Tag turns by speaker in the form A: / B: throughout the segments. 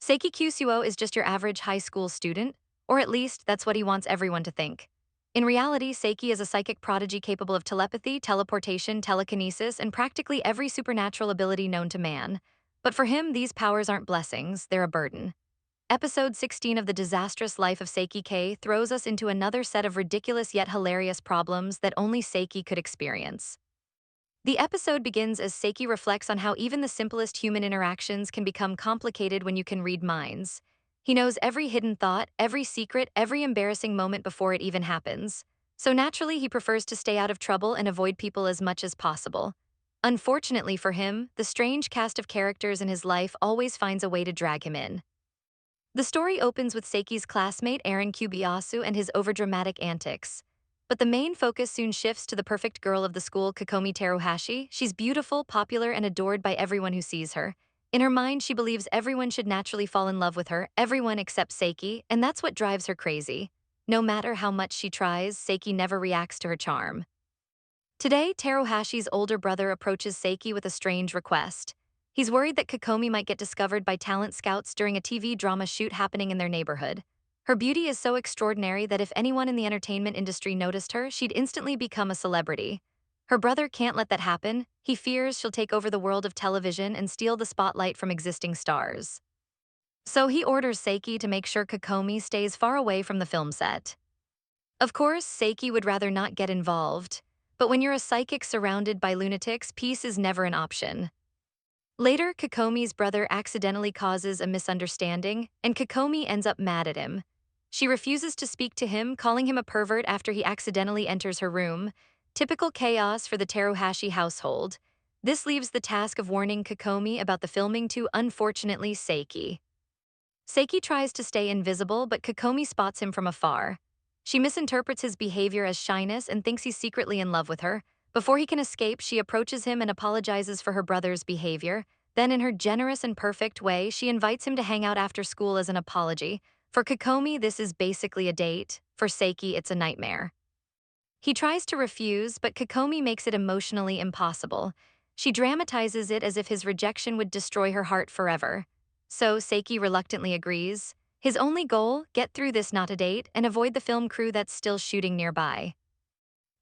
A: Seiki Kusuo is just your average high school student, or at least that's what he wants everyone to think. In reality, Seiki is a psychic prodigy capable of telepathy, teleportation, telekinesis, and practically every supernatural ability known to man. But for him, these powers aren't blessings, they're a burden. Episode 16 of The Disastrous Life of Seiki K throws us into another set of ridiculous yet hilarious problems that only Seiki could experience. The episode begins as Seiki reflects on how even the simplest human interactions can become complicated when you can read minds. He knows every hidden thought, every secret, every embarrassing moment before it even happens. So naturally, he prefers to stay out of trouble and avoid people as much as possible. Unfortunately for him, the strange cast of characters in his life always finds a way to drag him in. The story opens with Seiki's classmate Aaron Kubiyasu and his overdramatic antics. But the main focus soon shifts to the perfect girl of the school, Kokomi Teruhashi. She's beautiful, popular, and adored by everyone who sees her. In her mind, she believes everyone should naturally fall in love with her, everyone except Seiki, and that's what drives her crazy. No matter how much she tries, Seiki never reacts to her charm. Today, Teruhashi's older brother approaches Seiki with a strange request. He's worried that Kokomi might get discovered by talent scouts during a TV drama shoot happening in their neighborhood. Her beauty is so extraordinary that if anyone in the entertainment industry noticed her, she'd instantly become a celebrity. Her brother can't let that happen. He fears she'll take over the world of television and steal the spotlight from existing stars. So he orders Seiki to make sure Kokomi stays far away from the film set. Of course, Seiki would rather not get involved, but when you're a psychic surrounded by lunatics, peace is never an option. Later, Kokomi's brother accidentally causes a misunderstanding, and Kokomi ends up mad at him. She refuses to speak to him, calling him a pervert after he accidentally enters her room. Typical chaos for the Teruhashi household. This leaves the task of warning Kokomi about the filming to, unfortunately, Seiki. Seiki tries to stay invisible, but Kokomi spots him from afar. She misinterprets his behavior as shyness and thinks he's secretly in love with her. Before he can escape, she approaches him and apologizes for her brother's behavior. Then, in her generous and perfect way, she invites him to hang out after school as an apology. For Kokomi, this is basically a date. For Seiki, it's a nightmare. He tries to refuse, but Kokomi makes it emotionally impossible. She dramatizes it as if his rejection would destroy her heart forever. So Seiki reluctantly agrees. His only goal, get through this not a date and avoid the film crew that's still shooting nearby.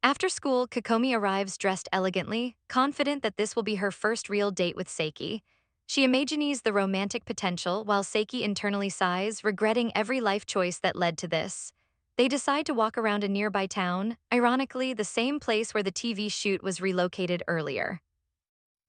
A: After school, Kokomi arrives dressed elegantly, confident that this will be her first real date with Seiki. She imagines the romantic potential while Seiki internally sighs, regretting every life choice that led to this. They decide to walk around a nearby town, ironically the same place where the TV shoot was relocated earlier.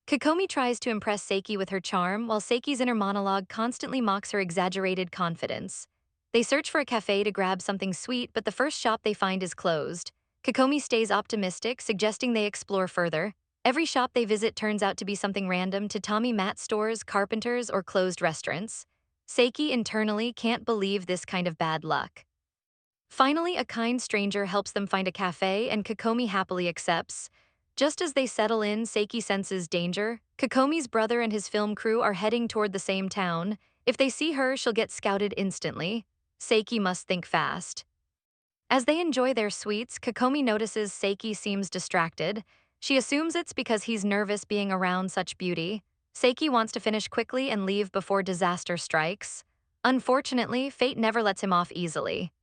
A: Kokomi tries to impress Seiki with her charm, while Seiki's inner monologue constantly mocks her exaggerated confidence. They search for a cafe to grab something sweet, but the first shop they find is closed. Kokomi stays optimistic, suggesting they explore further. Every shop they visit turns out to be something random: tatami mat stores, carpenters, or closed restaurants. Seiki internally can't believe this kind of bad luck. Finally, a kind stranger helps them find a cafe, and Kokomi happily accepts. Just as they settle in, Seiki senses danger. Kokomi's brother and his film crew are heading toward the same town. If they see her, she'll get scouted instantly. Seiki must think fast. As they enjoy their sweets, Kokomi notices Seiki seems distracted. She assumes it's because he's nervous being around such beauty. Seiki wants to finish quickly and leave before disaster strikes. Unfortunately, fate never lets him off easily.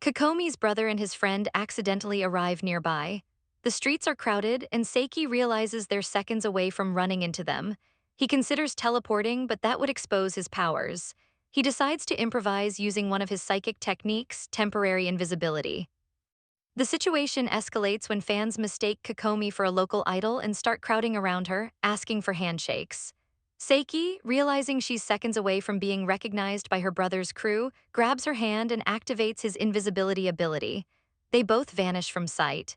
A: Kokomi's brother and his friend accidentally arrive nearby. The streets are crowded, and Seiki realizes they're seconds away from running into them. He considers teleporting, but that would expose his powers. He decides to improvise using one of his psychic techniques, temporary invisibility. The situation escalates when fans mistake Kokomi for a local idol and start crowding around her, asking for handshakes. Seiki, realizing she's seconds away from being recognized by her brother's crew, grabs her hand and activates his invisibility ability. They both vanish from sight.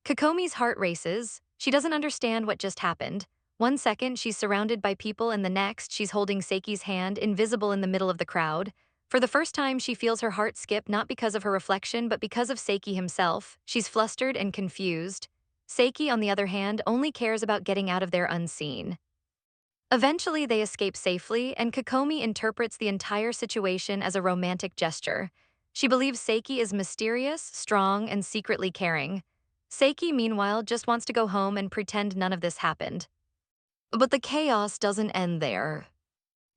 A: Kokomi's heart races. She doesn't understand what just happened. One second, she's surrounded by people, and the next, she's holding Seiki's hand, invisible in the middle of the crowd. For the first time, she feels her heart skip, not because of her reflection, but because of Seiki himself. She's flustered and confused. Seiki, on the other hand, only cares about getting out of there unseen. Eventually, they escape safely, and Kokomi interprets the entire situation as a romantic gesture. She believes Seiki is mysterious, strong, and secretly caring. Seiki, meanwhile, just wants to go home and pretend none of this happened. But the chaos doesn't end there.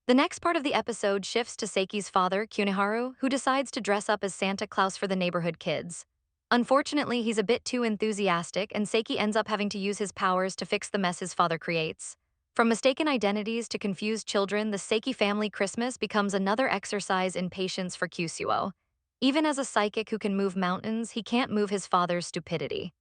A: The next part of the episode shifts to Seiki's father, Kuniharu, who decides to dress up as Santa Claus for the neighborhood kids. Unfortunately, he's a bit too enthusiastic, and Seiki ends up having to use his powers to fix the mess his father creates. From mistaken identities to confused children, the Seiki family Christmas becomes another exercise in patience for Kusuo. Even as a psychic who can move mountains, he can't move his father's stupidity.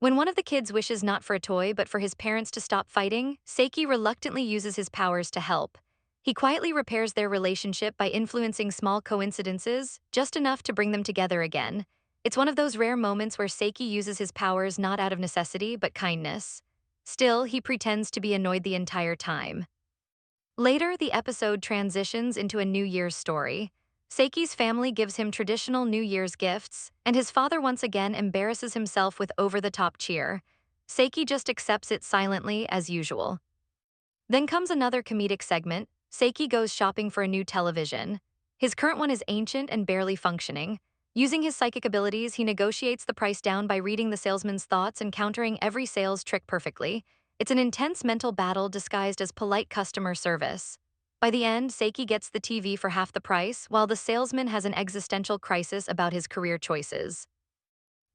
A: When one of the kids wishes not for a toy but for his parents to stop fighting, Seiki reluctantly uses his powers to help. He quietly repairs their relationship by influencing small coincidences, just enough to bring them together again. It's one of those rare moments where Seiki uses his powers not out of necessity but kindness. Still, he pretends to be annoyed the entire time. Later, the episode transitions into a New Year's story. Seiki's family gives him traditional New Year's gifts, and his father once again embarrasses himself with over-the-top cheer. Seiki just accepts it silently, as usual. Then comes another comedic segment. Seiki goes shopping for a new television. His current one is ancient and barely functioning. Using his psychic abilities, he negotiates the price down by reading the salesman's thoughts and countering every sales trick perfectly. It's an intense mental battle disguised as polite customer service. By the end, Seiki gets the TV for half the price, while the salesman has an existential crisis about his career choices.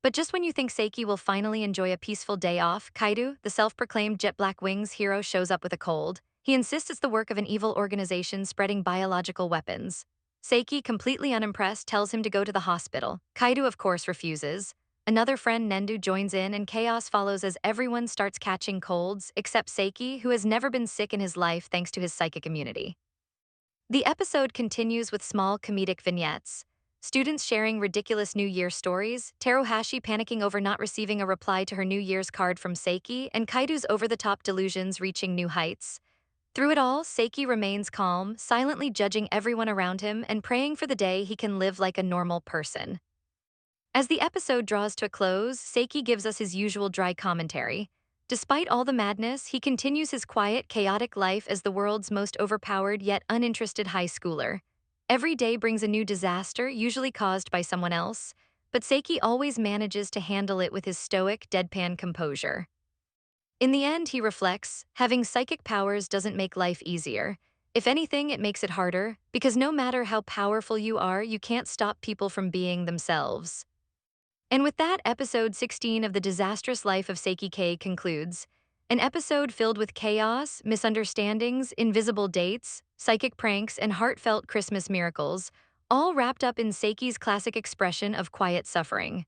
A: But just when you think Seiki will finally enjoy a peaceful day off, Kaido, the self-proclaimed Jet Black Wings hero, shows up with a cold. He insists it's the work of an evil organization spreading biological weapons. Seiki, completely unimpressed, tells him to go to the hospital. Kaido, of course, refuses. Another friend, Nendu, joins in, and chaos follows as everyone starts catching colds, except Seiki, who has never been sick in his life thanks to his psychic immunity. The episode continues with small comedic vignettes. Students sharing ridiculous New Year stories, Teruhashi panicking over not receiving a reply to her New Year's card from Seiki, and Kaido's over-the-top delusions reaching new heights. Through it all, Seiki remains calm, silently judging everyone around him and praying for the day he can live like a normal person. As the episode draws to a close, Seiki gives us his usual dry commentary. Despite all the madness, he continues his quiet, chaotic life as the world's most overpowered yet uninterested high schooler. Every day brings a new disaster, usually caused by someone else, but Seiki always manages to handle it with his stoic, deadpan composure. In the end, he reflects, having psychic powers doesn't make life easier. If anything, it makes it harder, because no matter how powerful you are, you can't stop people from being themselves. And with that, episode 16 of The Disastrous Life of Seiki K concludes. An episode filled with chaos, misunderstandings, invisible dates, psychic pranks, and heartfelt Christmas miracles, all wrapped up in Seiki's classic expression of quiet suffering.